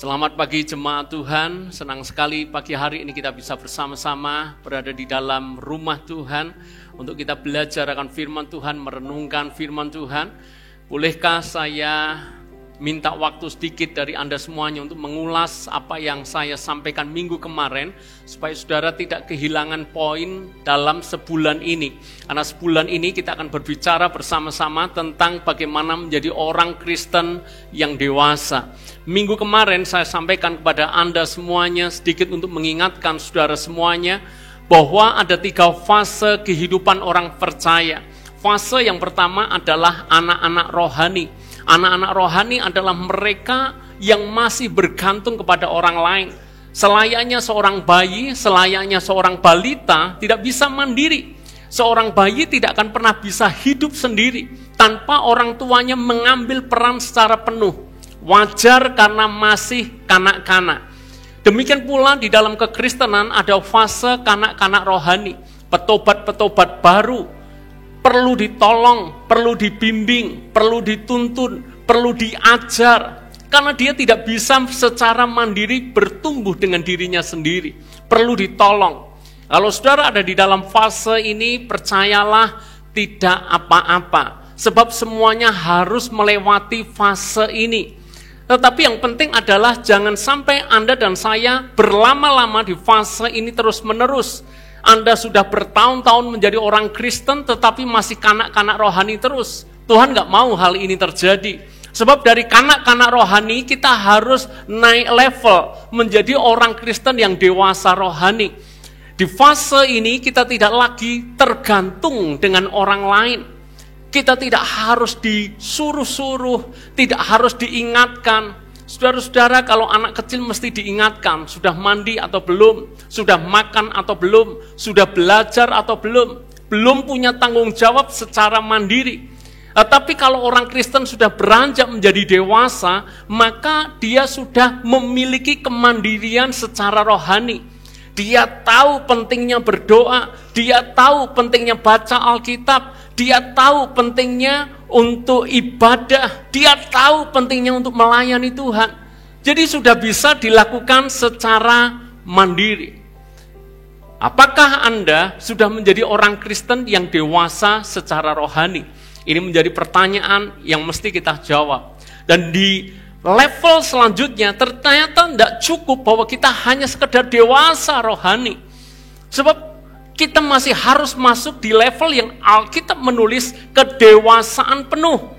Selamat pagi jemaat Tuhan, senang sekali pagi hari ini kita bisa bersama-sama berada di dalam rumah Tuhan untuk kita belajar akan firman Tuhan, merenungkan firman Tuhan. Bolehkah saya minta waktu sedikit dari Anda semuanya untuk mengulas apa yang saya sampaikan minggu kemarin supaya saudara tidak kehilangan poin dalam sebulan ini. Karena sebulan ini kita akan berbicara bersama-sama tentang bagaimana menjadi orang Kristen yang dewasa. Minggu kemarin saya sampaikan kepada Anda semuanya sedikit untuk mengingatkan saudara semuanya bahwa ada 3 fase kehidupan orang percaya. Fase yang pertama adalah anak-anak rohani. Anak-anak rohani adalah mereka yang masih bergantung kepada orang lain. Selayaknya seorang bayi, selayaknya seorang balita tidak bisa mandiri. Seorang bayi tidak akan pernah bisa hidup sendiri tanpa orang tuanya mengambil peran secara penuh. Wajar karena masih kanak-kanak. Demikian pula di dalam kekristenan ada fase kanak-kanak rohani. Petobat-petobat baru perlu ditolong, perlu dibimbing, perlu dituntun, perlu diajar. Karena dia tidak bisa secara mandiri bertumbuh dengan dirinya sendiri. Perlu ditolong. Kalau saudara ada di dalam fase ini, percayalah tidak apa-apa. Sebab semuanya harus melewati fase ini. Tetapi yang penting adalah jangan sampai Anda dan saya berlama-lama di fase ini terus-menerus. Anda sudah bertahun-tahun menjadi orang Kristen tetapi masih kanak-kanak rohani terus. Tuhan gak mau hal ini terjadi. Sebab dari kanak-kanak rohani kita harus naik level menjadi orang Kristen yang dewasa rohani. Di fase ini kita tidak lagi tergantung dengan orang lain. Kita tidak harus disuruh-suruh, tidak harus diingatkan. Saudara-saudara, kalau anak kecil mesti diingatkan, sudah mandi atau belum, sudah makan atau belum, sudah belajar atau belum punya tanggung jawab secara mandiri. Tapi kalau orang Kristen sudah beranjak menjadi dewasa, maka dia sudah memiliki kemandirian secara rohani. Dia tahu pentingnya berdoa, dia tahu pentingnya baca Alkitab, dia tahu pentingnya untuk ibadah, dia tahu pentingnya untuk melayani Tuhan. Jadi sudah bisa dilakukan secara mandiri. Apakah Anda sudah menjadi orang Kristen yang dewasa secara rohani? Ini menjadi pertanyaan yang mesti kita jawab. Dan di level selanjutnya ternyata tidak cukup bahwa kita hanya sekedar dewasa rohani. Sebab kita masih harus masuk di level yang Alkitab menulis kedewasaan penuh.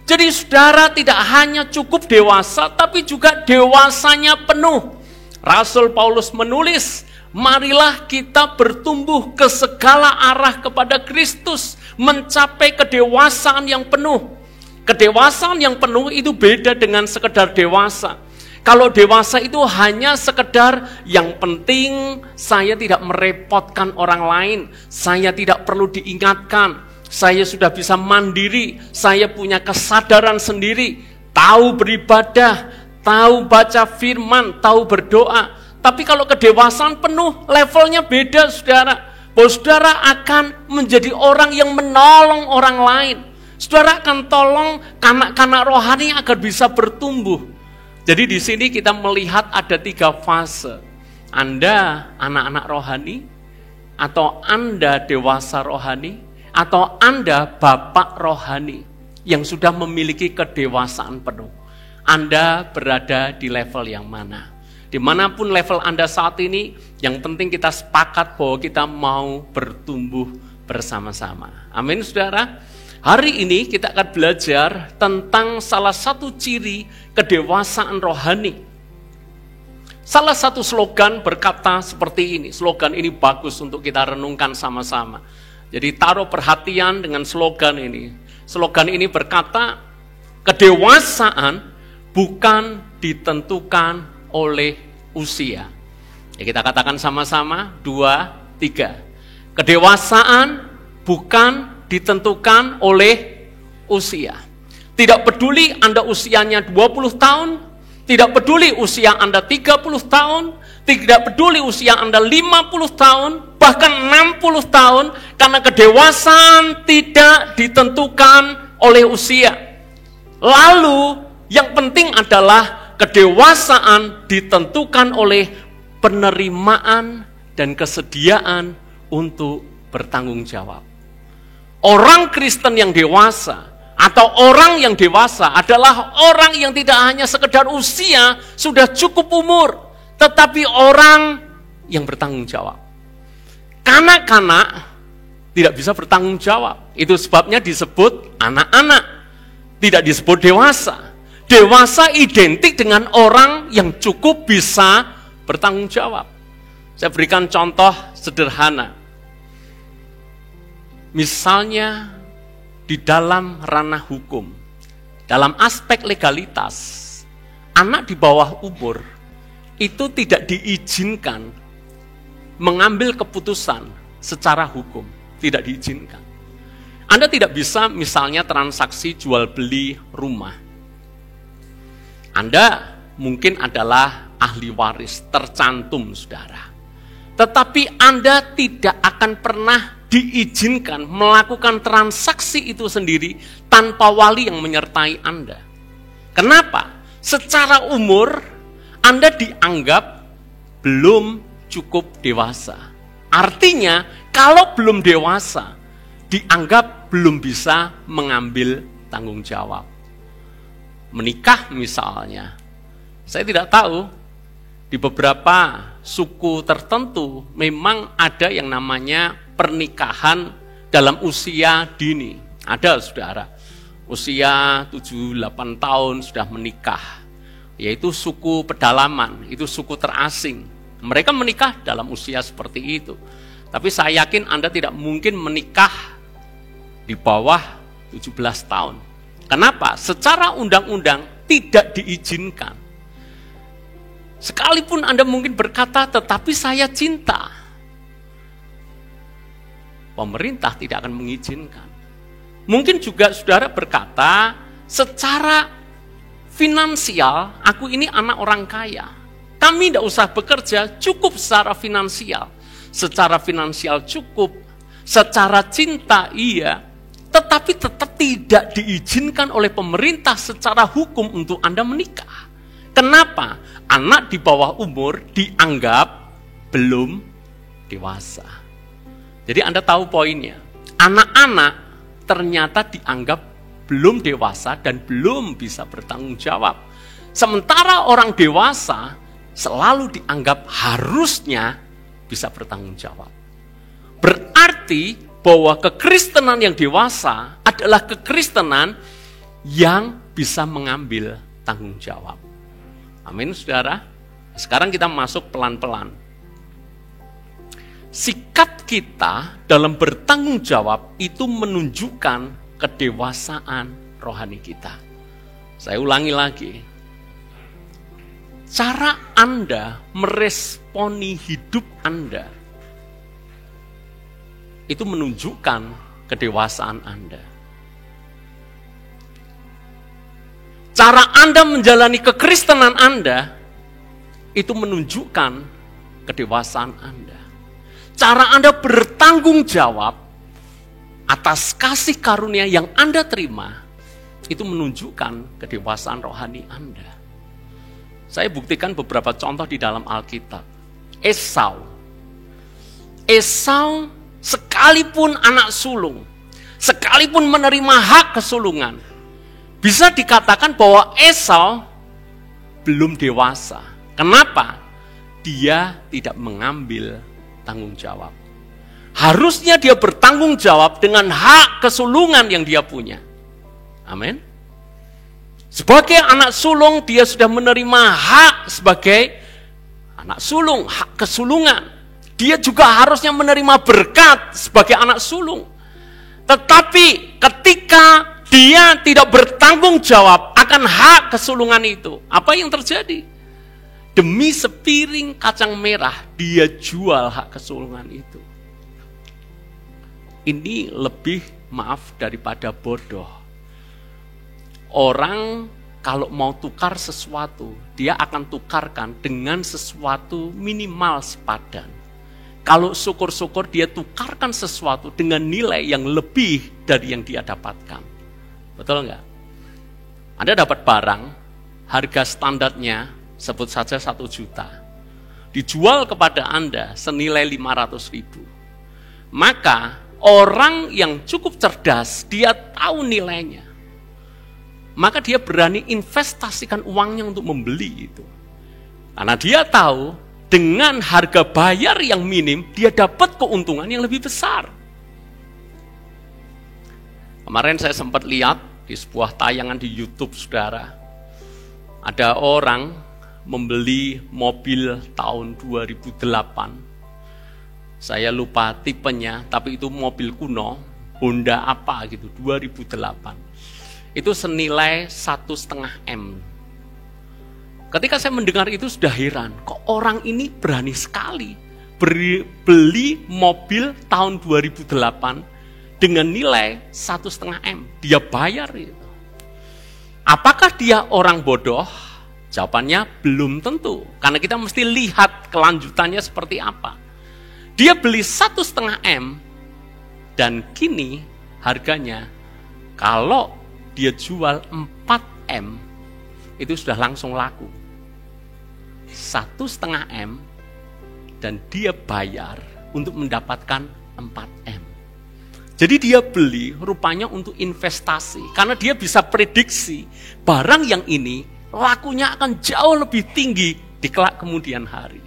Jadi saudara tidak hanya cukup dewasa, tapi juga dewasanya penuh. Rasul Paulus menulis, marilah kita bertumbuh ke segala arah kepada Kristus, mencapai kedewasaan yang penuh. Kedewasaan yang penuh itu beda dengan sekedar dewasa. Kalau dewasa itu hanya sekedar yang penting saya tidak merepotkan orang lain, saya tidak perlu diingatkan, saya sudah bisa mandiri, saya punya kesadaran sendiri, tahu beribadah, tahu baca firman, tahu berdoa. Tapi kalau kedewasaan penuh levelnya beda saudara. Bahwa saudara akan menjadi orang yang menolong orang lain. Saudara akan tolong kanak-kanak rohani agar bisa bertumbuh. Jadi di sini kita melihat ada 3 fase. Anda anak-anak rohani, atau Anda dewasa rohani, atau Anda bapak rohani yang sudah memiliki kedewasaan penuh. Anda berada di level yang mana? Dimanapun level Anda saat ini, yang penting kita sepakat bahwa kita mau bertumbuh bersama-sama. Amin saudara. Hari ini kita akan belajar tentang salah satu ciri kedewasaan rohani. Salah satu slogan berkata seperti ini. Slogan ini bagus untuk kita renungkan sama-sama. Jadi taruh perhatian dengan slogan ini. Slogan ini berkata, kedewasaan bukan ditentukan oleh usia. Ya, kita katakan sama-sama, 2, 3. Kedewasaan bukan ditentukan oleh usia. Tidak peduli Anda usianya 20 tahun, tidak peduli usia Anda 30 tahun, tidak peduli usia Anda 50 tahun, bahkan 60 tahun, karena kedewasaan tidak ditentukan oleh usia. Lalu yang penting adalah kedewasaan ditentukan oleh penerimaan dan kesediaan untuk bertanggung jawab. Orang Kristen yang dewasa atau orang yang dewasa adalah orang yang tidak hanya sekedar usia sudah cukup umur, tetapi orang yang bertanggung jawab. Kanak-kanak tidak bisa bertanggung jawab. Itu sebabnya disebut anak-anak, tidak disebut dewasa. Dewasa identik dengan orang yang cukup bisa bertanggung jawab. Saya berikan contoh sederhana. Misalnya di dalam ranah hukum, dalam aspek legalitas, anak di bawah umur itu tidak diizinkan mengambil keputusan secara hukum, tidak diizinkan. Anda tidak bisa misalnya transaksi jual beli rumah. Anda mungkin adalah ahli waris tercantum, saudara. Tetapi Anda tidak akan pernah diizinkan melakukan transaksi itu sendiri tanpa wali yang menyertai Anda. Kenapa? Secara umur, Anda dianggap belum cukup dewasa. Artinya, kalau belum dewasa, dianggap belum bisa mengambil tanggung jawab. Menikah misalnya, saya tidak tahu, di beberapa suku tertentu memang ada yang namanya pernikahan dalam usia dini. Ada, saudara, usia 7-8 tahun sudah menikah, yaitu suku pedalaman, itu suku terasing. Mereka menikah dalam usia seperti itu. Tapi saya yakin Anda tidak mungkin menikah di bawah 17 tahun. Kenapa? Secara undang-undang tidak diizinkan. Sekalipun Anda mungkin berkata, tetapi saya cinta. Pemerintah tidak akan mengizinkan. Mungkin juga saudara berkata, secara finansial, aku ini anak orang kaya. Kami tidak usah bekerja, cukup secara finansial. Secara finansial cukup, secara cinta iya, tetapi tetap tidak diizinkan oleh pemerintah secara hukum untuk Anda menikah. Kenapa? Anak di bawah umur dianggap belum dewasa. Jadi Anda tahu poinnya. Anak-anak ternyata dianggap belum dewasa dan belum bisa bertanggung jawab. Sementara orang dewasa selalu dianggap harusnya bisa bertanggung jawab. Berarti bahwa kekristenan yang dewasa adalah kekristenan yang bisa mengambil tanggung jawab. Amin, saudara. Sekarang kita masuk pelan-pelan. Sikap kita dalam bertanggung jawab itu menunjukkan kedewasaan rohani kita. Saya ulangi lagi. Cara Anda meresponi hidup Anda itu menunjukkan kedewasaan Anda. Cara Anda menjalani kekristenan Anda itu menunjukkan kedewasaan Anda. Cara Anda bertanggung jawab atas kasih karunia yang Anda terima itu menunjukkan kedewasaan rohani Anda. Saya buktikan beberapa contoh di dalam Alkitab. Esau sekalipun anak sulung, sekalipun menerima hak kesulungan, bisa dikatakan bahwa Esau belum dewasa. Kenapa? Dia tidak mengambil tanggung jawab. Harusnya dia bertanggung jawab dengan hak kesulungan yang dia punya. Amin. Sebagai anak sulung, dia sudah menerima hak sebagai anak sulung, hak kesulungan. Dia juga harusnya menerima berkat sebagai anak sulung. Tetapi ketika dia tidak bertanggung jawab akan hak kesulungan itu, apa yang terjadi? Demi sepiring kacang merah, dia jual hak kesulungan itu. Ini lebih maaf daripada bodoh. Orang kalau mau tukar sesuatu, dia akan tukarkan dengan sesuatu minimal sepadan. Kalau syukur-syukur dia tukarkan sesuatu dengan nilai yang lebih dari yang dia dapatkan. Betul enggak? Anda dapat barang, harga standarnya sebut saja 1 juta, dijual kepada Anda senilai 500.000, maka orang yang cukup cerdas, dia tahu nilainya, maka dia berani investasikan uangnya untuk membeli itu. Karena dia tahu dengan harga bayar yang minim, dia dapat keuntungan yang lebih besar. Kemarin saya sempat lihat di sebuah tayangan di YouTube, saudara. Ada orang membeli mobil tahun 2008. Saya lupa tipenya, tapi itu mobil kuno, Honda apa gitu, 2008. Itu senilai 1,5 M. Ketika saya mendengar itu sudah heran, kok orang ini berani sekali beli mobil tahun 2008 dengan nilai 1,5 M. Dia bayar itu. Apakah dia orang bodoh? Jawabannya belum tentu. Karena kita mesti lihat kelanjutannya seperti apa. Dia beli 1,5 M dan kini harganya kalau dia jual 4 M itu sudah langsung laku. 1,5 M dan dia bayar untuk mendapatkan 4 M. Jadi dia beli rupanya untuk investasi. Karena dia bisa prediksi barang yang ini lakunya akan jauh lebih tinggi di kelak kemudian hari.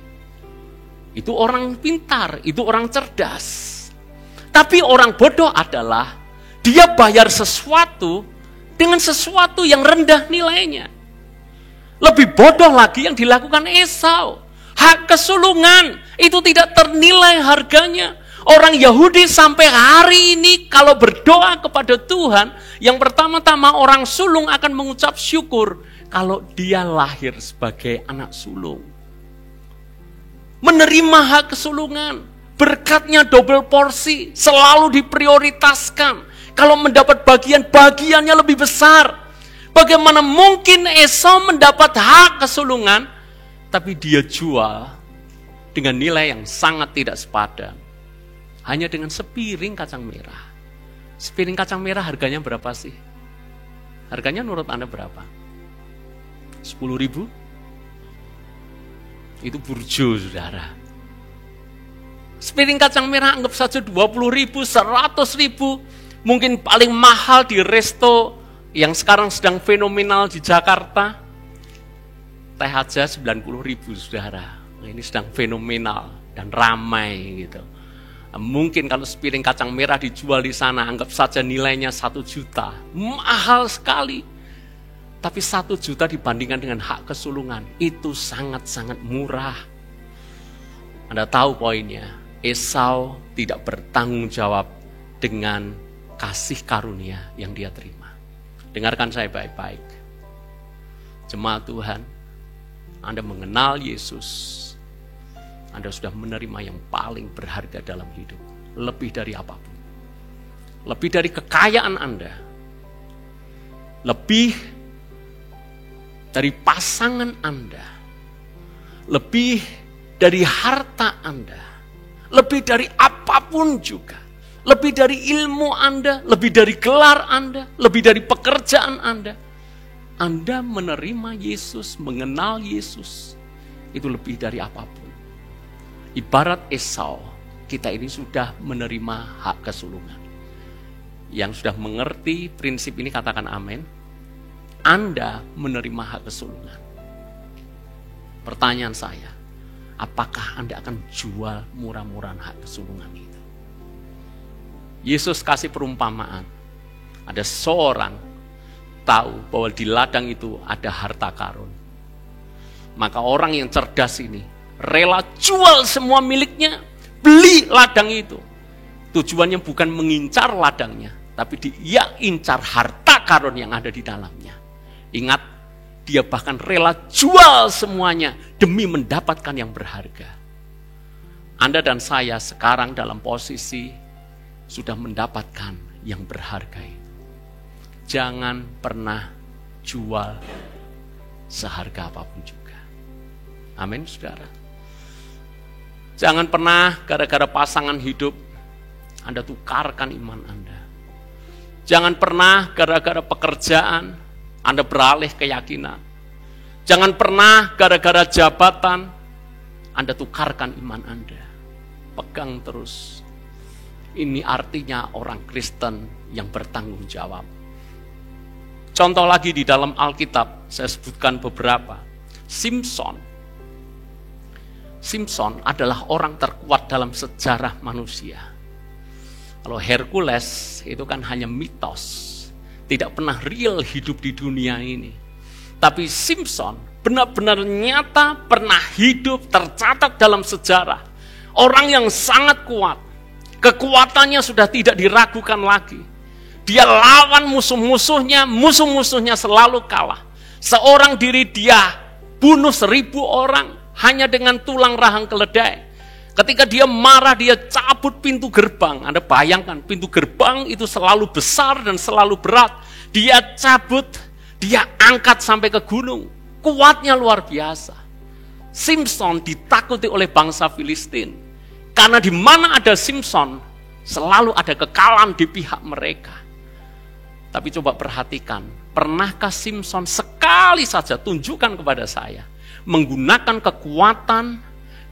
Itu orang pintar, itu orang cerdas. Tapi orang bodoh adalah dia bayar sesuatu dengan sesuatu yang rendah nilainya. Lebih bodoh lagi yang dilakukan Esau. Hak kesulungan itu tidak ternilai harganya. Orang Yahudi sampai hari ini kalau berdoa kepada Tuhan, yang pertama-tama orang sulung akan mengucap syukur kalau dia lahir sebagai anak sulung. Menerima hak kesulungan, berkatnya double porsi, selalu diprioritaskan. Kalau mendapat bagiannya lebih besar. Bagaimana mungkin Esau mendapat hak kesulungan, tapi dia jual dengan nilai yang sangat tidak sepadan. Hanya dengan sepiring kacang merah. Sepiring kacang merah harganya berapa sih? Harganya menurut Anda berapa? 10.000? Itu burjo, saudara. Sepiring kacang merah anggap saja 20.000, 100.000. Mungkin paling mahal di resto yang sekarang sedang fenomenal di Jakarta. Teh aja 90.000, saudara. Nah, ini sedang fenomenal dan ramai gitu. Mungkin kalau sepiring kacang merah dijual di sana, anggap saja nilainya 1 juta. Mahal sekali. Tapi 1 juta dibandingkan dengan hak kesulungan, itu sangat-sangat murah. Anda tahu poinnya, Esau tidak bertanggung jawab dengan kasih karunia yang dia terima. Dengarkan saya baik-baik. Jemaat Tuhan, Anda mengenal Yesus, Anda sudah menerima yang paling berharga dalam hidup. Lebih dari apapun. Lebih dari kekayaan Anda. Lebih dari pasangan Anda. Lebih dari harta Anda. Lebih dari apapun juga. Lebih dari ilmu Anda. Lebih dari gelar Anda. Lebih dari pekerjaan Anda. Anda menerima Yesus, mengenal Yesus. Itu lebih dari apapun. Ibarat Esau, kita ini sudah menerima hak kesulungan. Yang sudah mengerti prinsip ini katakan amin. Anda menerima hak kesulungan. Pertanyaan saya, apakah Anda akan jual murah-murahan hak kesulungan itu? Yesus kasih perumpamaan. Ada seorang tahu bahwa di ladang itu ada harta karun. Maka orang yang cerdas ini rela jual semua miliknya, beli ladang itu. Tujuannya bukan mengincar ladangnya, tapi dia incar harta karun yang ada di dalamnya. Ingat, dia bahkan rela jual semuanya demi mendapatkan yang berharga. Anda dan saya sekarang dalam posisi sudah mendapatkan yang berharga itu. Jangan pernah jual seharga apapun juga. Amin, saudara. Jangan pernah gara-gara pasangan hidup Anda tukarkan iman Anda. Jangan pernah gara-gara pekerjaan Anda beralih keyakinan. Jangan pernah gara-gara jabatan Anda tukarkan iman Anda. Pegang terus. Ini artinya orang Kristen yang bertanggung jawab. Contoh lagi di dalam Alkitab, saya sebutkan beberapa. Simpson adalah orang terkuat dalam sejarah manusia. Kalau Hercules itu kan hanya mitos, tidak pernah real hidup di dunia ini. Tapi Simpson benar-benar nyata, pernah hidup, tercatat dalam sejarah. Orang yang sangat kuat, kekuatannya sudah tidak diragukan lagi. Dia lawan musuh-musuhnya selalu kalah. Seorang diri dia bunuh 1000 orang hanya dengan tulang rahang keledai. Ketika dia marah, dia cabut pintu gerbang. Anda bayangkan, pintu gerbang itu selalu besar dan selalu berat. Dia cabut, dia angkat sampai ke gunung. Kuatnya luar biasa. Simpson ditakuti oleh bangsa Filistin. Karena di mana ada Simpson, selalu ada kekalahan di pihak mereka. Tapi coba perhatikan, pernahkah Simpson sekali saja tunjukkan kepada saya, menggunakan kekuatan,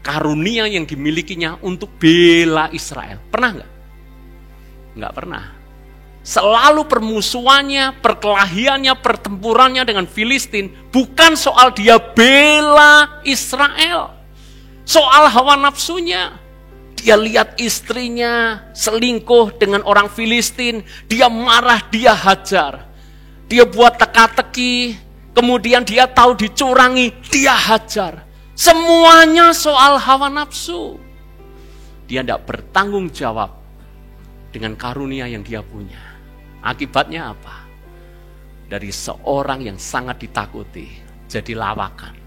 karunia yang dimilikinya untuk bela Israel? Pernah nggak? Nggak pernah. Selalu permusuhannya, perkelahiannya, pertempurannya dengan Filistin bukan soal dia bela Israel. Soal hawa nafsunya. Dia lihat istrinya selingkuh dengan orang Filistin, dia marah, dia hajar. Dia buat teka-teki, kemudian dia tahu dicurangi, dia hajar. Semuanya soal hawa nafsu. Dia tidak bertanggung jawab dengan karunia yang dia punya. Akibatnya apa? Dari seorang yang sangat ditakuti, jadi lawakan,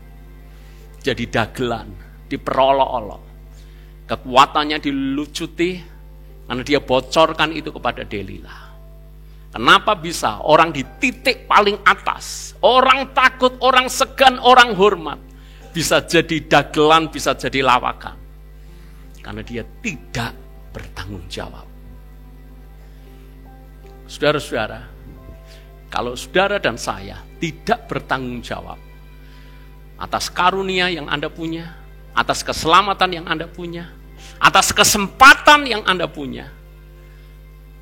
jadi dagelan, diperolok-olok. Kekuatannya dilucuti karena dia bocorkan itu kepada Delila. Kenapa bisa orang di titik paling atas, orang takut, orang segan, orang hormat, bisa jadi dagelan, bisa jadi lawakan? Karena dia tidak bertanggung jawab. Saudara-saudara, kalau saudara dan saya tidak bertanggung jawab atas karunia yang Anda punya, atas keselamatan yang Anda punya, atas kesempatan yang Anda punya.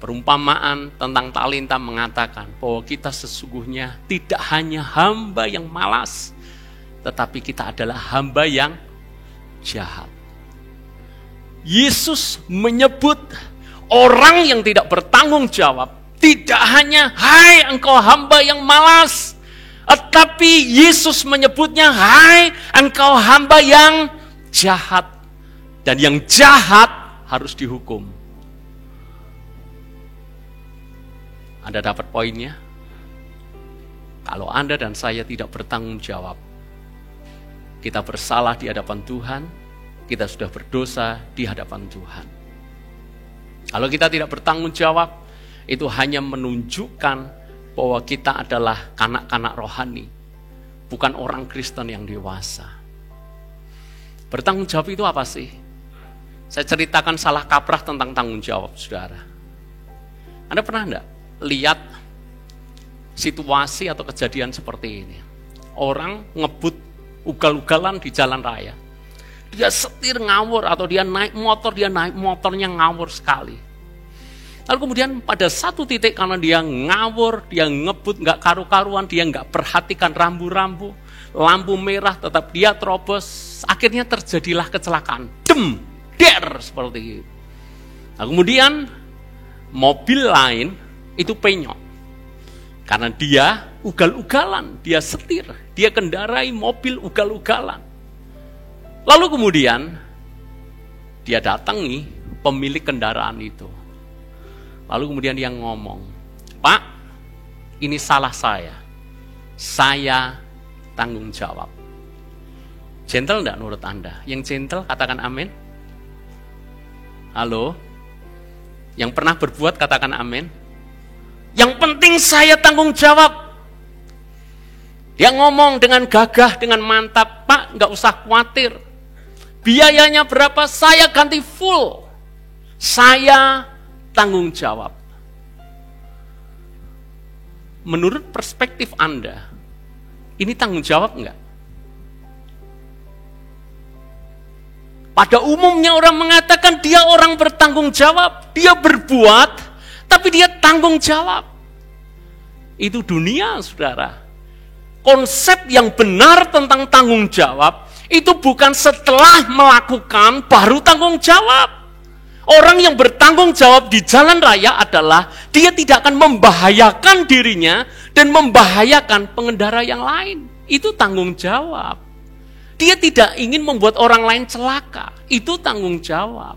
Perumpamaan tentang talenta mengatakan bahwa kita sesungguhnya tidak hanya hamba yang malas, tetapi kita adalah hamba yang jahat. Yesus menyebut orang yang tidak bertanggung jawab tidak hanya, hai engkau hamba yang malas, tetapi Yesus menyebutnya, hai engkau hamba yang jahat. Dan yang jahat harus dihukum. Anda dapat poinnya? Kalau Anda dan saya tidak bertanggung jawab, kita bersalah di hadapan Tuhan, kita sudah berdosa di hadapan Tuhan. Kalau kita tidak bertanggung jawab, itu hanya menunjukkan bahwa kita adalah kanak-kanak rohani, bukan orang Kristen yang dewasa. Bertanggung jawab itu apa sih? Saya ceritakan salah kaprah tentang tanggung jawab, saudara. Anda pernah enggak lihat situasi atau kejadian seperti ini? Orang ngebut ugal-ugalan di jalan raya. Dia setir ngawur atau dia naik motornya ngawur sekali. Lalu kemudian pada satu titik karena dia ngawur, dia ngebut nggak karu-karuan, dia nggak perhatikan rambu-rambu, lampu merah tetap dia terobos, akhirnya terjadilah kecelakaan. Seperti itu. Nah, kemudian mobil lain itu penyok. Karena dia ugal-ugalan, dia setir, dia kendarai mobil ugal-ugalan. Lalu kemudian dia datangi pemilik kendaraan itu. Lalu kemudian dia ngomong, "Pak, ini salah saya tanggung jawab." Gentle enggak menurut Anda? Yang gentle katakan amin. Halo? Yang pernah berbuat katakan amin. Yang penting saya tanggung jawab. Dia ngomong dengan gagah, dengan mantap, "Pak, nggak usah khawatir. Biayanya berapa? Saya ganti full. Saya tanggung jawab." Menurut perspektif Anda, ini tanggung jawab nggak? Pada umumnya orang mengatakan dia orang bertanggung jawab, dia berbuat, tapi dia tanggung jawab. Itu dunia, saudara. Konsep yang benar tentang tanggung jawab, itu bukan setelah melakukan baru tanggung jawab. Orang yang bertanggung jawab di jalan raya adalah dia tidak akan membahayakan dirinya dan membahayakan pengendara yang lain. Itu tanggung jawab. Dia tidak ingin membuat orang lain celaka. Itu tanggung jawab.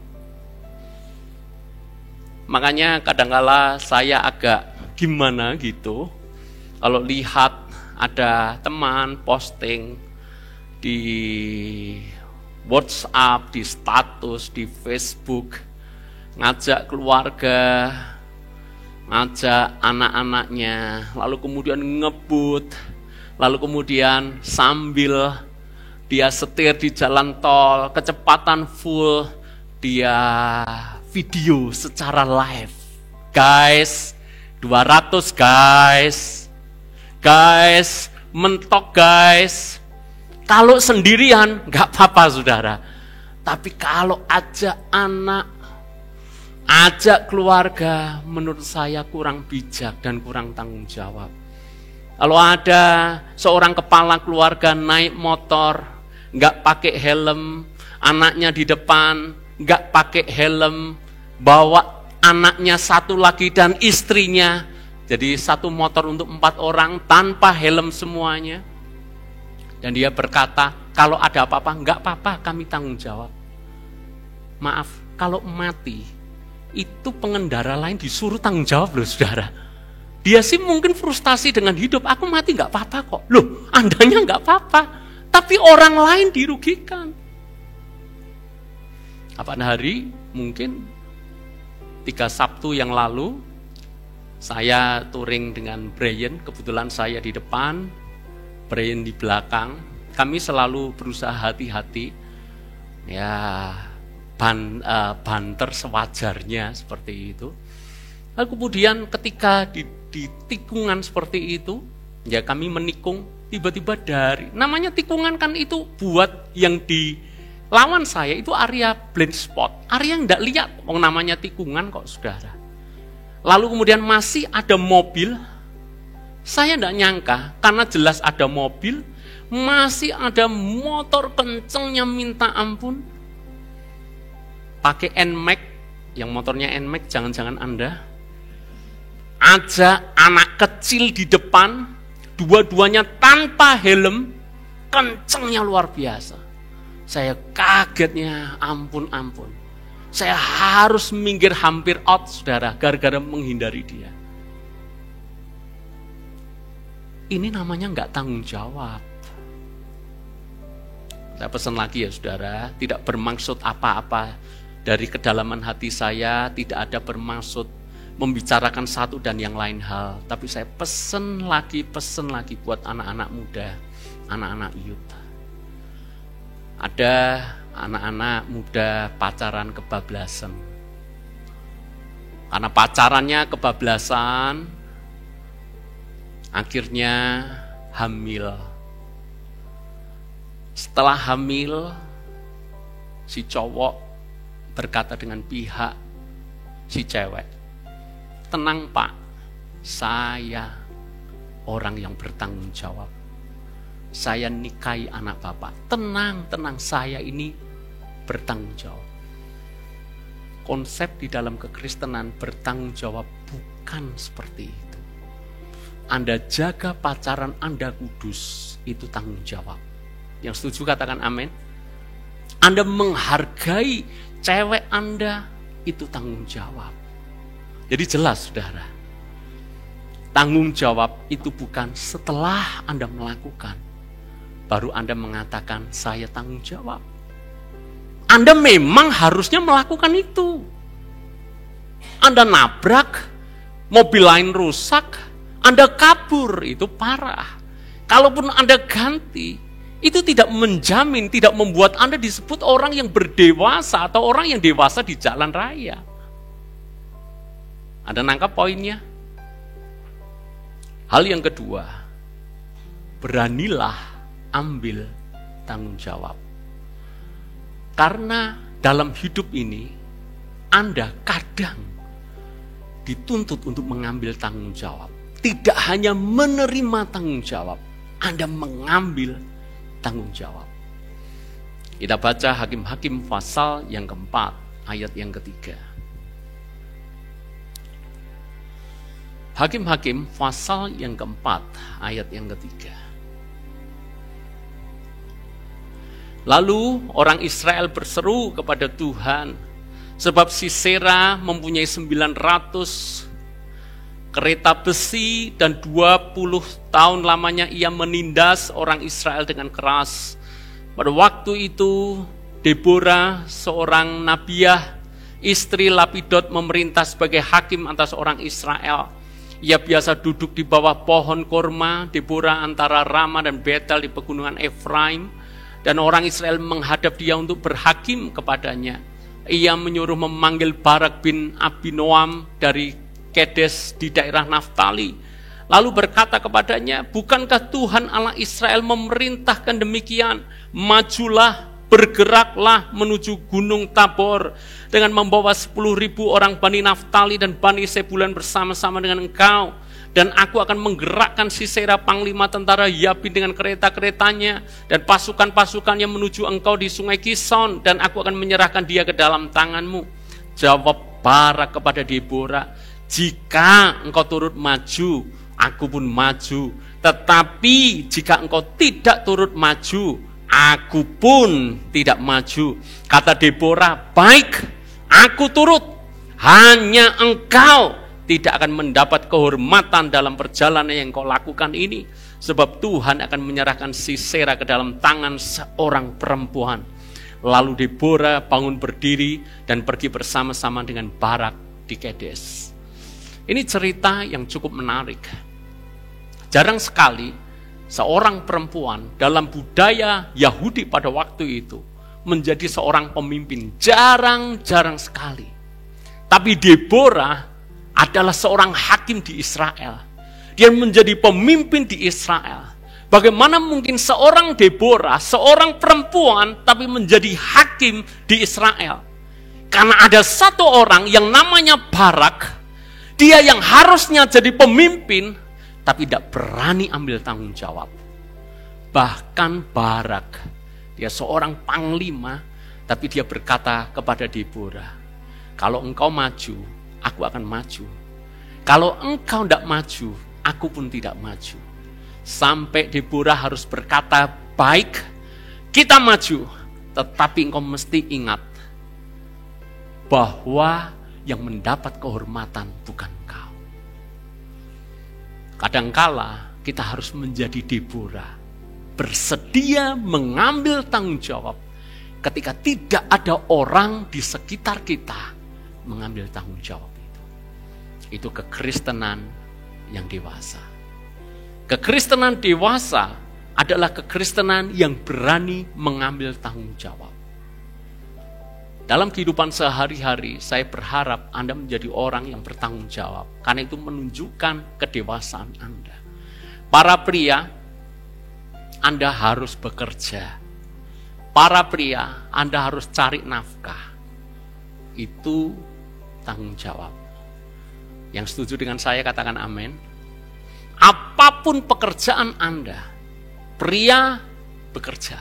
Makanya kadangkala saya agak gimana gitu. Kalau lihat ada teman posting di WhatsApp, di status, di Facebook, ngajak keluarga, ngajak anak-anaknya, lalu kemudian ngebut, lalu kemudian sambil dia setir di jalan tol, kecepatan full, dia video secara live. Guys, 200 guys, mentok guys. Kalau sendirian gak apa-apa saudara. Tapi kalau ajak anak, ajak keluarga, menurut saya kurang bijak dan kurang tanggung jawab. Kalau ada seorang kepala keluarga naik motor, nggak pakai helm, anaknya di depan, nggak pakai helm, bawa anaknya satu lagi dan istrinya, jadi satu motor untuk 4 orang tanpa helm semuanya. Dan dia berkata, kalau ada apa-apa, nggak apa-apa, kami tanggung jawab. Maaf, kalau mati, itu pengendara lain disuruh tanggung jawab loh saudara. Dia sih mungkin frustasi dengan hidup, aku mati nggak apa-apa kok. Loh, andanya nggak apa-apa, tapi orang lain dirugikan. Kapan hari, mungkin 3 Sabtu yang lalu, saya touring dengan Brian, kebetulan saya di depan, Brian di belakang. Kami selalu berusaha hati-hati, ya banter sewajarnya seperti itu. Lalu kemudian ketika di tikungan seperti itu, ya kami menikung, tiba-tiba dari, namanya tikungan kan itu buat yang di lawan saya itu area blind spot, area yang tidak lihat, namanya tikungan kok saudara. Lalu kemudian masih ada mobil, saya tidak nyangka, karena jelas ada mobil, masih ada motor kencengnya minta ampun, pakai NMAX, yang motornya NMAX jangan-jangan Anda, ajak anak kecil di depan, dua-duanya tanpa helm, kencengnya luar biasa. Saya kagetnya ampun. Saya harus minggir hampir out saudara, gara-gara menghindari dia. Ini namanya nggak tanggung jawab. Saya pesan lagi ya saudara, tidak bermaksud apa-apa dari kedalaman hati saya, tidak ada bermaksud membicarakan satu dan yang lain hal. Tapi saya pesen lagi buat anak-anak muda, anak-anak youth. Ada anak-anak muda pacaran kebablasan. Karena pacarannya kebablasan, akhirnya hamil. Setelah hamil, si cowok berkata dengan pihak si cewek, tenang Pak, saya orang yang bertanggung jawab. Saya nikahi anak Bapak. Tenang, saya ini bertanggung jawab. Konsep di dalam kekristenan bertanggung jawab bukan seperti itu. Anda jaga pacaran Anda kudus, itu tanggung jawab. Yang setuju katakan amin. Anda menghargai cewek Anda, itu tanggung jawab. Jadi jelas saudara, tanggung jawab itu bukan setelah Anda melakukan, baru Anda mengatakan saya tanggung jawab. Anda memang harusnya melakukan itu. Anda nabrak, mobil lain rusak, Anda kabur, itu parah. Kalaupun Anda ganti, itu tidak menjamin, tidak membuat Anda disebut orang yang berdewasa atau orang yang dewasa di jalan raya. Anda nangkap poinnya? Hal yang kedua, beranilah ambil tanggung jawab. Karena dalam hidup ini, Anda kadang dituntut untuk mengambil tanggung jawab. Tidak hanya menerima tanggung jawab, Anda mengambil tanggung jawab. Kita baca Hakim-Hakim pasal yang keempat, ayat yang ketiga. Hakim-Hakim pasal yang keempat, ayat yang ketiga. Lalu orang Israel berseru kepada Tuhan, sebab Sisera mempunyai 900 kereta besi dan 20 tahun lamanya ia menindas orang Israel dengan keras. Pada waktu itu Deborah, seorang nabiah, istri Lapidot, memerintah sebagai hakim atas orang Israel. Ia biasa duduk di bawah pohon korma Deborah antara Rama dan Betel di pegunungan Efraim. Dan orang Israel menghadap dia untuk berhakim kepadanya. Ia menyuruh memanggil Barak bin Abinoam dari Kedes di daerah Naftali. Lalu berkata kepadanya, bukankah Tuhan Allah Israel memerintahkan demikian? Majulah, bergeraklah menuju Gunung Tabor dengan membawa 10.000 orang Bani Naftali dan Bani Sebulan bersama-sama dengan engkau. Dan aku akan menggerakkan Sisera panglima tentara Yabin dengan kereta-keretanya dan pasukan-pasukannya menuju engkau di sungai Kison, dan aku akan menyerahkan dia ke dalam tanganmu. Jawab Barak kepada Deborah, jika engkau turut maju, aku pun maju. Tetapi jika engkau tidak turut maju, aku pun tidak maju. Kata Deborah, baik, aku turut, hanya engkau tidak akan mendapat kehormatan dalam perjalanan yang kau lakukan ini, sebab Tuhan akan menyerahkan Sisera ke dalam tangan seorang perempuan. Lalu Deborah bangun berdiri dan pergi bersama-sama dengan Barak di Kedes. Ini cerita yang cukup menarik. Jarang sekali seorang perempuan dalam budaya Yahudi pada waktu itu menjadi seorang pemimpin. Jarang sekali. Tapi Deborah adalah seorang hakim di Israel. Dia menjadi pemimpin di Israel. Bagaimana mungkin seorang Deborah, seorang perempuan, tapi menjadi hakim di Israel? Karena ada satu orang yang namanya Barak, dia yang harusnya jadi pemimpin, tapi tidak berani ambil tanggung jawab. Bahkan Barak, dia seorang panglima, tapi dia berkata kepada Deborah, kalau engkau maju, aku akan maju. Kalau engkau tidak maju, aku pun tidak maju. Sampai Deborah harus berkata, baik, kita maju. Tetapi engkau mesti ingat bahwa yang mendapat kehormatan bukan engkau. Kadangkala kita harus menjadi Deborah, bersedia mengambil tanggung jawab ketika tidak ada orang di sekitar kita mengambil tanggung jawab. Itu kekristenan yang dewasa. Kekristenan dewasa adalah kekristenan yang berani mengambil tanggung jawab. Dalam kehidupan sehari-hari, saya berharap Anda menjadi orang yang bertanggung jawab, karena itu menunjukkan kedewasaan Anda. Para pria, Anda harus bekerja. Para pria, Anda harus cari nafkah. Itu tanggung jawab. Yang setuju dengan saya katakan amin. Apapun pekerjaan Anda, pria bekerja.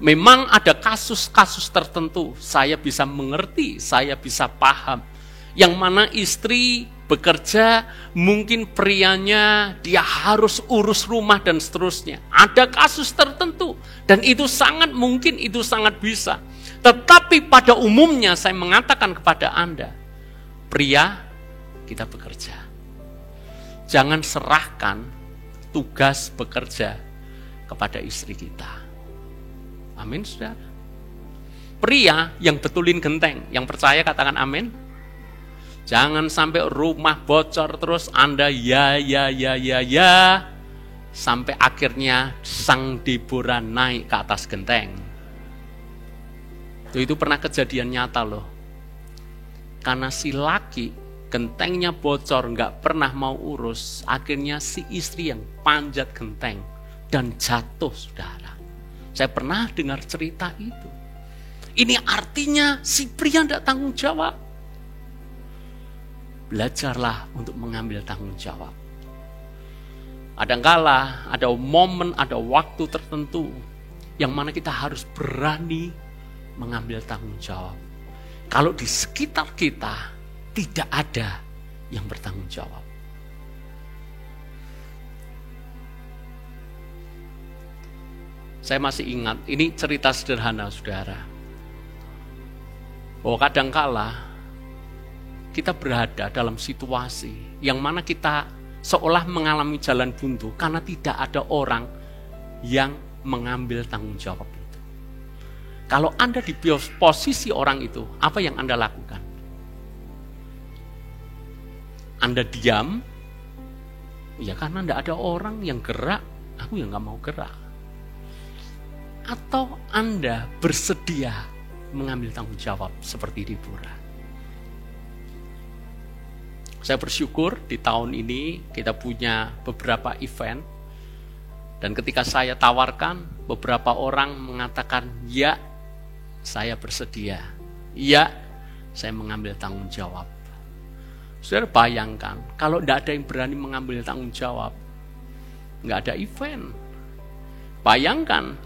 Memang ada kasus-kasus tertentu, saya bisa mengerti, saya bisa paham. Yang mana istri bekerja, mungkin prianya dia harus urus rumah dan seterusnya. Ada kasus tertentu, dan itu sangat mungkin, itu sangat bisa. Tetapi pada umumnya saya mengatakan kepada Anda, pria, kita bekerja. Jangan serahkan tugas bekerja kepada istri kita. Amin, saudara. Pria yang betulin genteng, yang percaya katakan amin. Jangan sampai rumah bocor terus Anda ya, sampai akhirnya sang Deborah naik ke atas genteng. Itu pernah kejadian nyata loh. Karena si laki gentengnya bocor, nggak pernah mau urus, akhirnya si istri yang panjat genteng dan jatuh, saudara. Saya pernah dengar cerita itu. Ini artinya si pria tidak tanggung jawab. Belajarlah untuk mengambil tanggung jawab. Kadangkala ada momen, ada waktu tertentu yang mana kita harus berani mengambil tanggung jawab. Kalau di sekitar kita tidak ada yang bertanggung jawab. Saya masih ingat, ini cerita sederhana saudara. Bahwa kadangkala kita berada dalam situasi yang mana kita seolah mengalami jalan buntu karena tidak ada orang yang mengambil tanggung jawab itu. Kalau Anda di posisi orang itu, apa yang Anda lakukan? Anda diam, ya karena tidak ada orang yang gerak, aku yang gak mau gerak. Atau Anda bersedia mengambil tanggung jawab seperti Deborah. Saya bersyukur di tahun ini kita punya beberapa event. Dan ketika saya tawarkan, beberapa orang mengatakan, ya, saya bersedia. Ya, saya mengambil tanggung jawab. Saudara bayangkan, kalau tidak ada yang berani mengambil tanggung jawab, nggak ada event. Bayangkan,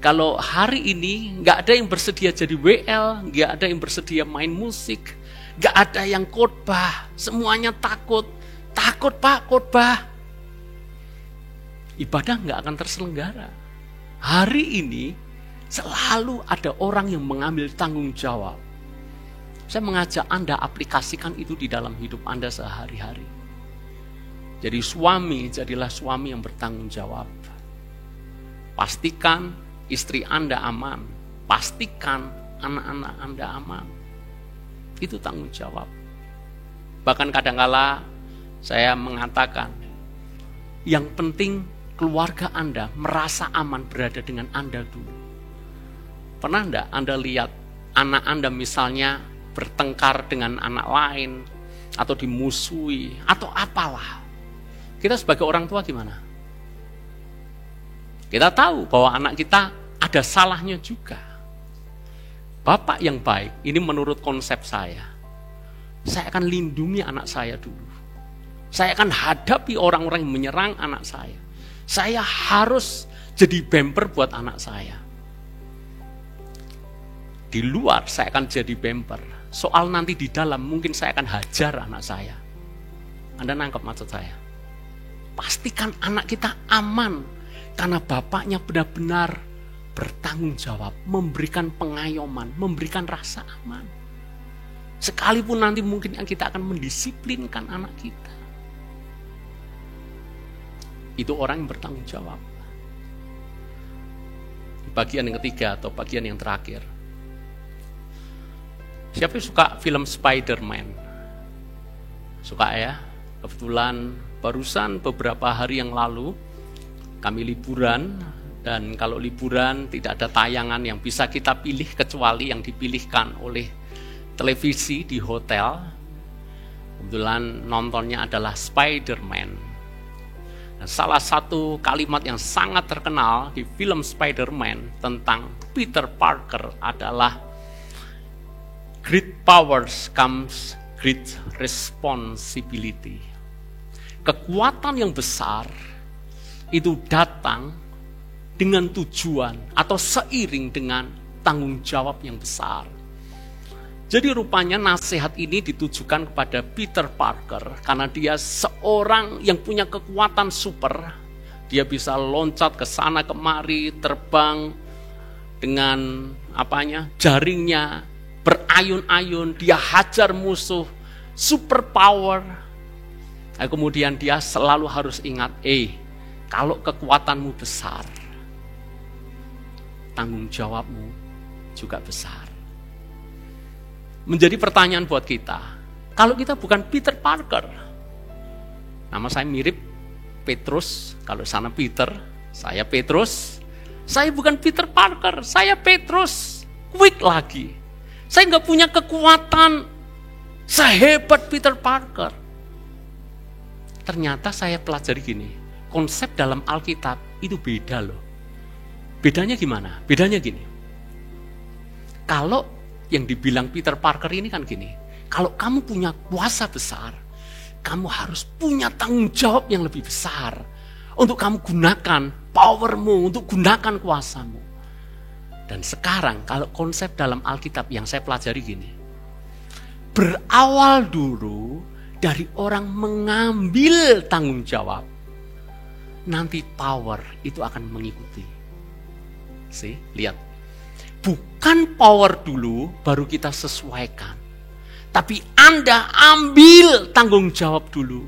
kalau hari ini nggak ada yang bersedia jadi WL, nggak ada yang bersedia main musik, nggak ada yang khotbah, semuanya takut Pak khotbah. Ibadah nggak akan terselenggara. Hari ini selalu ada orang yang mengambil tanggung jawab. Saya mengajak Anda aplikasikan itu di dalam hidup Anda sehari-hari. Jadi suami, jadilah suami yang bertanggung jawab. Pastikan istri Anda aman. Pastikan anak-anak Anda aman. Itu tanggung jawab. Bahkan kadangkala saya mengatakan, yang penting keluarga Anda merasa aman berada dengan Anda dulu. Pernah enggak Anda lihat anak Anda misalnya bertengkar dengan anak lain, atau dimusuhi, atau apalah. Kita sebagai orang tua gimana? Kita tahu bahwa anak kita ada salahnya juga. Bapak yang baik, ini menurut konsep saya akan lindungi anak saya dulu. Saya akan hadapi orang-orang yang menyerang anak saya. Saya harus jadi bemper buat anak saya. Di luar saya akan jadi bemper. Soal nanti di dalam mungkin saya akan hajar anak saya. Anda nangkep maksud saya? Pastikan anak kita aman. Karena bapaknya benar-benar bertanggung jawab. Memberikan pengayoman, memberikan rasa aman. Sekalipun nanti mungkin kita akan mendisiplinkan anak kita. Itu orang yang bertanggung jawab. Di bagian yang ketiga atau bagian yang terakhir. Siapa yang suka film Spider-Man? Suka ya? Kebetulan barusan beberapa hari yang lalu kami liburan, dan kalau liburan tidak ada tayangan yang bisa kita pilih kecuali yang dipilihkan oleh televisi di hotel. Kebetulan nontonnya adalah Spider-Man. Dan salah satu kalimat yang sangat terkenal di film Spider-Man tentang Peter Parker adalah great powers comes great responsibility. Kekuatan yang besar itu datang dengan tujuan atau seiring dengan tanggung jawab yang besar. Jadi rupanya nasihat ini ditujukan kepada Peter Parker karena dia seorang yang punya kekuatan super. Dia bisa loncat ke sana kemari, terbang dengan jaringnya, berayun-ayun, dia hajar musuh, super power. Nah, kemudian dia selalu harus ingat, kalau kekuatanmu besar, tanggung jawabmu juga besar. Menjadi pertanyaan buat kita, kalau kita bukan Peter Parker, nama saya mirip Petrus, kalau sana Peter, saya Petrus, saya bukan Peter Parker, saya Petrus, quick lagi. Saya nggak punya kekuatan sehebat Peter Parker. Ternyata saya pelajari gini, konsep dalam Alkitab itu beda loh. Bedanya gimana? Bedanya gini. Kalau yang dibilang Peter Parker ini kan gini, kalau kamu punya kuasa besar, kamu harus punya tanggung jawab yang lebih besar untuk kamu gunakan powermu, untuk gunakan kuasamu. Dan sekarang kalau konsep dalam Alkitab yang saya pelajari gini, berawal dulu dari orang mengambil tanggung jawab, nanti power itu akan mengikuti. Lihat. Bukan power dulu baru kita sesuaikan. Tapi Anda ambil tanggung jawab dulu.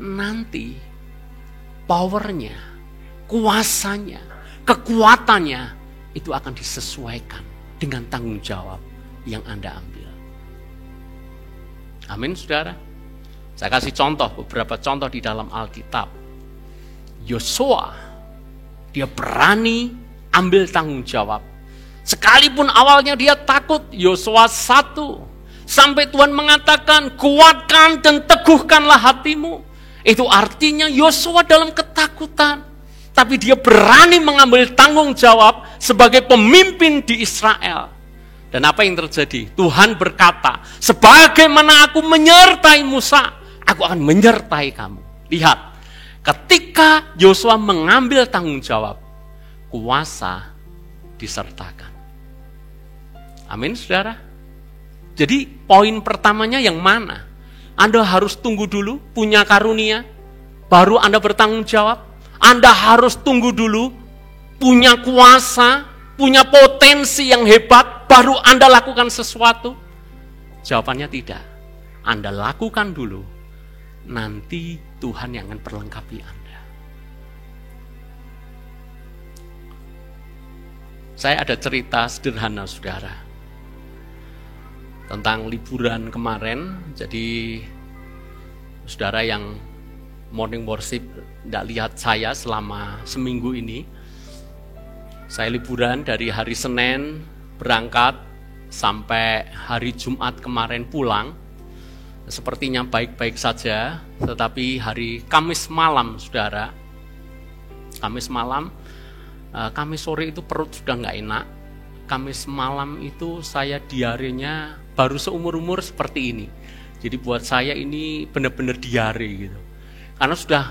Nanti powernya, kuasanya, kekuatannya itu akan disesuaikan dengan tanggung jawab yang Anda ambil. Amin, saudara. Saya kasih contoh, beberapa contoh di dalam Alkitab. Yosua, dia berani ambil tanggung jawab. Sekalipun awalnya dia takut, Yosua 1, sampai Tuhan mengatakan, kuatkan dan teguhkanlah hatimu. Itu artinya Yosua dalam ketakutan. Tapi dia berani mengambil tanggung jawab sebagai pemimpin di Israel. Dan apa yang terjadi? Tuhan berkata, sebagaimana aku menyertai Musa, aku akan menyertai kamu. Lihat, ketika Yosua mengambil tanggung jawab, kuasa disertakan. Amin, saudara. Jadi poin pertamanya yang mana? Anda harus tunggu dulu punya karunia, baru Anda bertanggung jawab. Anda harus tunggu dulu punya kuasa, punya potensi yang hebat, baru Anda lakukan sesuatu. Jawabannya tidak. Anda lakukan dulu, nanti Tuhan yang akan perlengkapi Anda. Saya ada cerita sederhana, saudara, tentang liburan kemarin. Jadi saudara yang morning worship tidak lihat saya selama seminggu ini. Saya liburan dari hari Senin berangkat sampai hari Jumat kemarin pulang. Sepertinya baik-baik saja, tetapi hari Kamis malam, saudara, Kamis malam, Kamis sore itu perut sudah nggak enak. Kamis malam itu saya diarenya baru seumur-umur seperti ini. Jadi buat saya ini benar-benar diare gitu. Karena sudah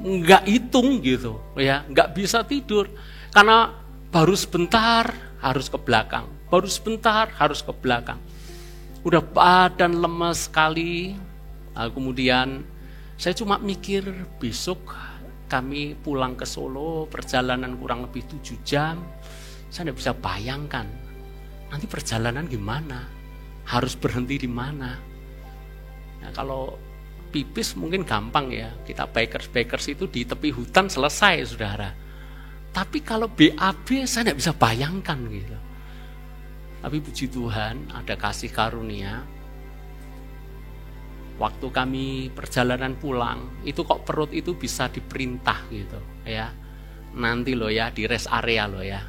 nggak hitung gitu, ya, nggak bisa tidur. Karena baru sebentar harus ke belakang, baru sebentar harus ke belakang. Udah badan lemes sekali. Kemudian saya cuma mikir besok kami pulang ke Solo, perjalanan kurang lebih 7 jam. Saya tidak bisa bayangkan nanti perjalanan gimana, harus berhenti di mana. Nah, kalau pipis mungkin gampang ya, kita bikers itu di tepi hutan selesai, saudara. Tapi kalau BAB saya tidak bisa bayangkan gitu. Tapi puji Tuhan ada kasih karunia. Waktu kami perjalanan pulang, itu kok perut itu bisa diperintah gitu ya. Nanti loh ya di rest area loh ya.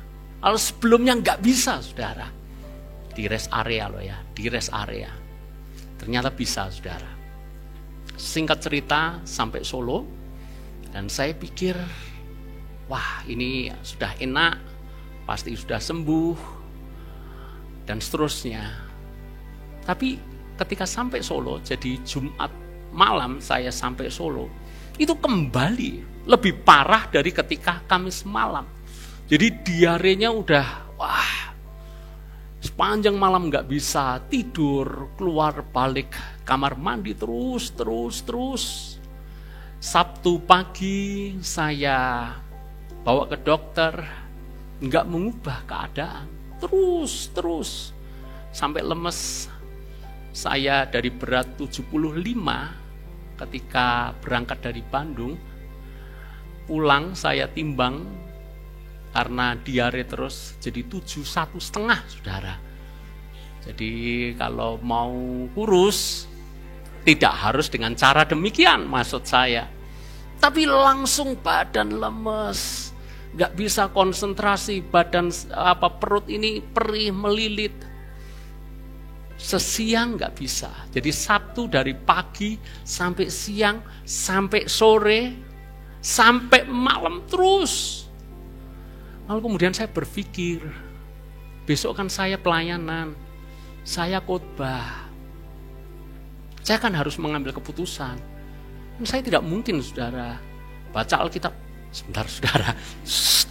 Kalau sebelumnya nggak bisa, saudara. Di rest area loh ya, di rest area. Ternyata bisa, saudara. Singkat cerita sampai Solo, dan saya pikir, wah ini sudah enak, pasti sudah sembuh, dan seterusnya. Tapi ketika sampai Solo, jadi Jumat malam saya sampai Solo, itu kembali lebih parah dari ketika Kamis malam. Jadi diarenya udah, wah, sepanjang malam nggak bisa tidur, keluar balik kamar mandi terus. Sabtu pagi saya bawa ke dokter, nggak mengubah keadaan, terus sampai lemes. Saya dari berat 75 ketika berangkat dari Bandung, pulang saya timbang karena diare terus jadi 71,5, saudara. Jadi kalau mau kurus tidak harus dengan cara demikian, maksud saya. Tapi langsung badan lemes, nggak bisa konsentrasi, badan perut ini perih melilit. Sesiang nggak bisa. Jadi Sabtu dari pagi sampai siang, sampai sore, sampai malam terus. Lalu kemudian saya berpikir, Besok kan saya pelayanan, saya khotbah. Saya kan harus mengambil keputusan. Saya tidak mungkin, saudara, baca Alkitab, sebentar saudara,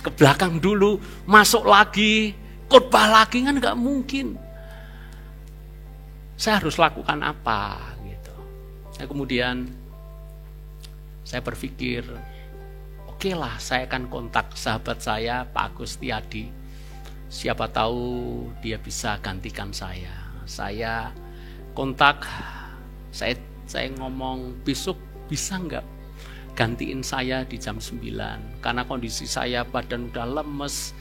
ke belakang dulu, masuk lagi, khotbah lagi, kan nggak mungkin. Saya harus lakukan apa gitu. Kemudian saya berpikir, oke lah, saya akan kontak sahabat saya, Pak Agus Tiadi. Siapa tahu dia bisa gantikan saya. Saya kontak, saya ngomong, besok bisa nggak gantiin saya di jam 9? Karena kondisi saya badan udah lemes,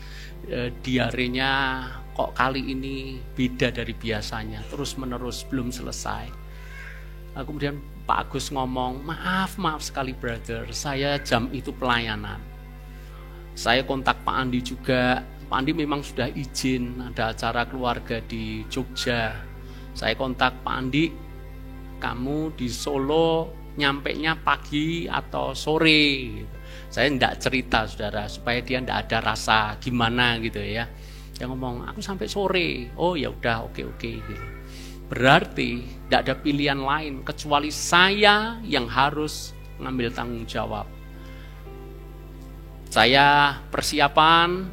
diarenya kok kali ini beda dari biasanya, terus menerus belum selesai. Kemudian Pak Agus ngomong, maaf sekali brother, saya jam itu pelayanan. Saya kontak Pak Andi juga. Pak Andi memang sudah izin, ada acara keluarga di Jogja. Saya kontak Pak Andi, kamu di Solo nyampenya pagi atau sore. Saya tidak cerita, saudara, supaya dia tidak ada rasa gimana gitu ya. Dia ngomong, aku sampai sore. Oh ya udah, oke gitu. Berarti tidak ada pilihan lain kecuali saya yang harus mengambil tanggung jawab. Saya persiapan,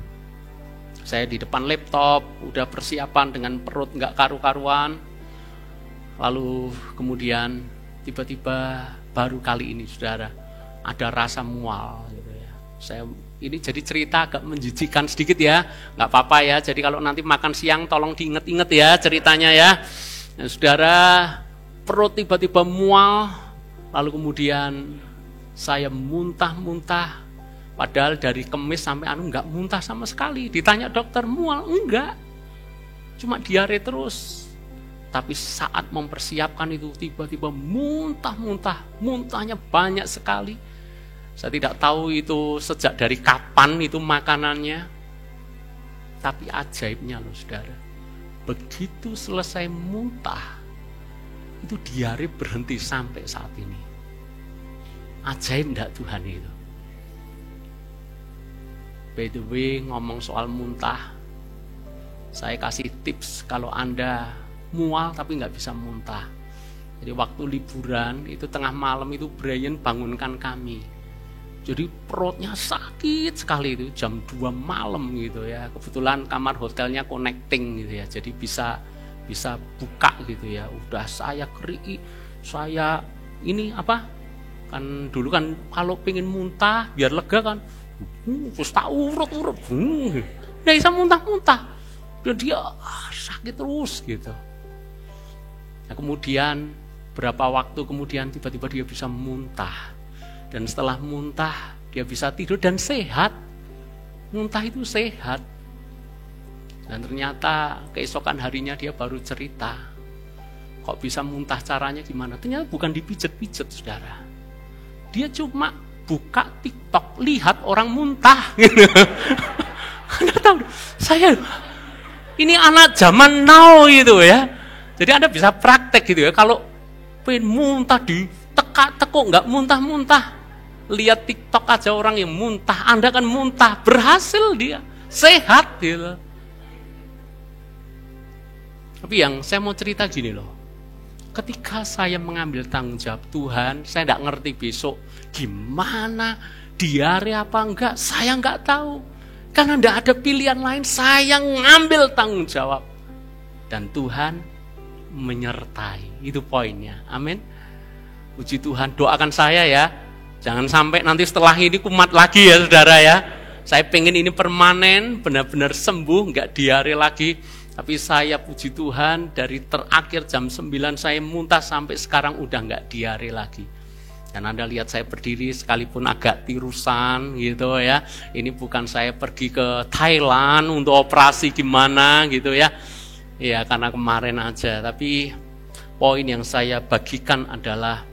saya di depan laptop, udah persiapan dengan perut nggak karu-karuan. Lalu kemudian tiba-tiba baru kali ini, saudara, ada rasa mual gitu ya. Saya ini jadi cerita agak menjijikkan sedikit ya, nggak apa-apa ya. Jadi kalau nanti makan siang tolong diinget-inget ya ceritanya ya. Nah, saudara, perut tiba-tiba mual, lalu kemudian saya muntah-muntah. Padahal dari Kemis sampai enggak muntah sama sekali. Ditanya dokter, mual? Enggak. Cuma diare terus. Tapi saat mempersiapkan itu tiba-tiba muntah-muntah. Muntahnya banyak sekali. Saya tidak tahu itu sejak dari kapan itu makanannya. Tapi ajaibnya loh saudara. Begitu selesai muntah, itu diare berhenti sampai saat ini. Ajaib enggak Tuhan itu? By the way, ngomong soal muntah, saya kasih tips kalau Anda mual tapi nggak bisa muntah. Jadi waktu liburan itu tengah malam itu Brian bangunkan kami. Jadi perutnya sakit sekali itu jam 2 malam gitu ya. Kebetulan kamar hotelnya connecting gitu ya. Jadi bisa buka gitu ya. Udah saya keri, saya ini apa? Kan dulu kan kalau pengen muntah biar lega kan. Terus tak urut, nggak bisa muntah-muntah, dan dia sakit terus gitu. Nah, kemudian berapa waktu kemudian tiba-tiba dia bisa muntah, dan setelah muntah dia bisa tidur dan sehat. Muntah itu sehat, dan ternyata keesokan harinya dia baru cerita, kok bisa muntah caranya gimana? Ternyata bukan dipijet-pijet, saudara. Dia cuma buka TikTok, lihat orang muntah gitu. Anda tahu, saya ini anak zaman now gitu ya. Jadi Anda bisa praktek gitu ya. Kalau pengen muntah di teka-teko nggak muntah-muntah, lihat TikTok aja orang yang muntah, Anda kan muntah, berhasil dia, sehat gitu. Tapi yang saya mau cerita gini loh. Ketika saya mengambil tanggung jawab Tuhan, saya tidak ngerti besok gimana, diare apa enggak, saya enggak tahu. Karena tidak ada pilihan lain, saya ngambil tanggung jawab. Dan Tuhan menyertai, itu poinnya, amin. Puji Tuhan, doakan saya ya. Jangan sampai nanti setelah ini kumat lagi ya saudara ya. Saya pengen ini permanen, benar-benar sembuh, enggak diare lagi. Tapi saya puji Tuhan dari terakhir jam 9 saya muntah sampai sekarang udah nggak diare lagi. Dan Anda lihat saya berdiri sekalipun agak tirusan gitu ya. Ini bukan saya pergi ke Thailand untuk operasi gimana gitu ya. Ya karena kemarin aja. Tapi poin yang saya bagikan adalah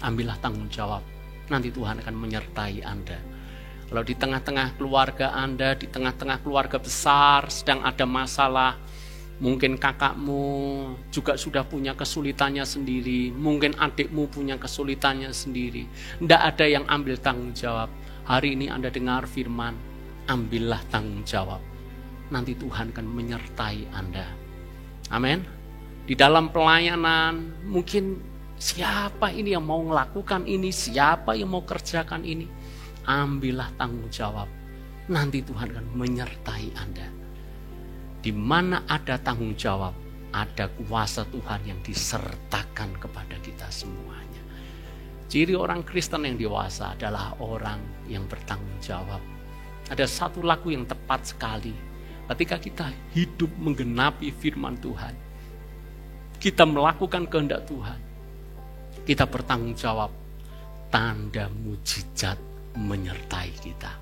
ambillah tanggung jawab. Nanti Tuhan akan menyertai Anda. Kalau di tengah-tengah keluarga Anda, di tengah-tengah keluarga besar sedang ada masalah, mungkin kakakmu juga sudah punya kesulitannya sendiri, mungkin adikmu punya kesulitannya sendiri, tidak ada yang ambil tanggung jawab. Hari ini Anda dengar firman, ambillah tanggung jawab. nanti Tuhan akan menyertai Anda. Amin. Di dalam pelayanan, mungkin siapa ini yang mau melakukan ini, siapa yang mau kerjakan ini, ambillah tanggung jawab. Nanti Tuhan akan menyertai Anda. Di mana ada tanggung jawab, ada kuasa Tuhan yang disertakan kepada kita semuanya. Ciri orang Kristen yang dewasa adalah orang yang bertanggung jawab. Ada satu lagu yang tepat sekali. Ketika kita hidup menggenapi firman Tuhan, kita melakukan kehendak Tuhan, kita bertanggung jawab, tanda mujizat menyertai kita.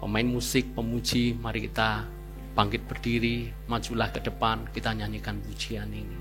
Pemain musik, pemuji, mari kita bangkit berdiri, majulah ke depan, kita nyanyikan pujian ini.